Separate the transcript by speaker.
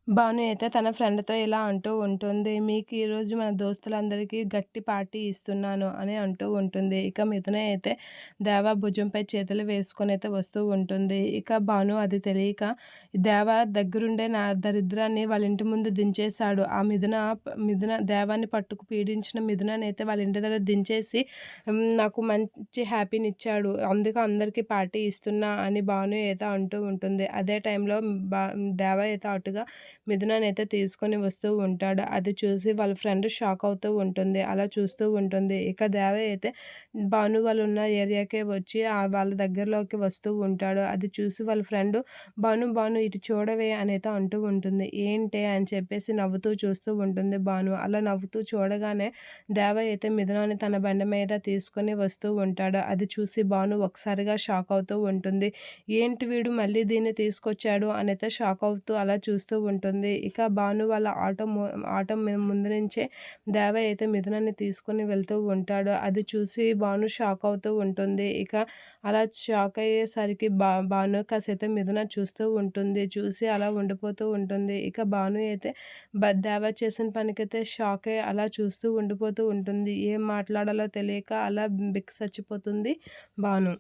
Speaker 1: భాను అయితే తన ఫ్రెండ్‌తో ఇలా అంటూ ఉంటుంది. మీకు ఈరోజు మన దోస్తులందరికీ గట్టి పార్టీ ఇస్తున్నాను అని అంటూ ఉంటుంది. ఇక మిథున అయితే దేవ భుజంపై చేతులు వేసుకొనైతే వస్తూ ఉంటుంది. ఇక భాను అది తెలియక దేవ దగ్గరుండే నా దరిద్రాన్ని వాళ్ళ ఇంటి ముందు దించేశాడు. ఆ మిథున దేవాన్ని పట్టుకు పీడించిన మిథుననైతే వాళ్ళ ఇంటి దగ్గర దించేసి నాకు మంచి హ్యాపీనిచ్చాడు. అందుకే అందరికీ పార్టీ ఇస్తున్నా అని భాను అయితే అంటూ ఉంటుంది. అదే టైంలో బా దేవ అయితే అటుగా మిథుననైతే తీసుకొని వస్తూ ఉంటాడు. అది చూసి వాళ్ళ ఫ్రెండ్ షాక్ అవుతూ ఉంటుంది. అలా చూస్తూ ఉంటుంది. ఇక దేవ అయితే భాను వాళ్ళున్న ఏరియాకే వచ్చి వాళ్ళ దగ్గరలోకి వస్తూ ఉంటాడు. అది చూసి వాళ్ళ ఫ్రెండు భాను ఇటు చూడవే అనైతే అంటూ ఉంటుంది. ఏంటే అని చెప్పేసి నవ్వుతూ చూస్తూ ఉంటుంది భాను. అలా నవ్వుతూ చూడగానే దేవ అయితే మిథునాని తన బండి మీద తీసుకొని వస్తూ ఉంటాడు. అది చూసి భాను ఒకసారిగా షాక్ అవుతూ ఉంటుంది. ఏంటి వీడు మళ్ళీ దీన్ని తీసుకొచ్చాడు అనైతే షాక్ అవుతూ అలా చూస్తూ ఉంటుంది. ఇక భాను వాళ్ళ ఆటో ముందు నుంచే దేవ అయితే మిథునాన్ని తీసుకొని వెళ్తూ ఉంటాడు. అది చూసి భాను షాక్ అవుతూ ఉంటుంది. ఇక అలా షాక్ అయ్యేసరికి భాను కాసేపు మిథున చూస్తూ ఉంటుంది. చూసి అలా ఉండిపోతూ ఉంటుంది. ఇక భాను అయితే దేవ చేసిన పనికైతే షాక్ అయ్యి అలా చూస్తూ ఉండిపోతూ ఉంటుంది. ఏం మాట్లాడాలో తెలియక అలా బిక్కసచ్చిపోతుంది భాను.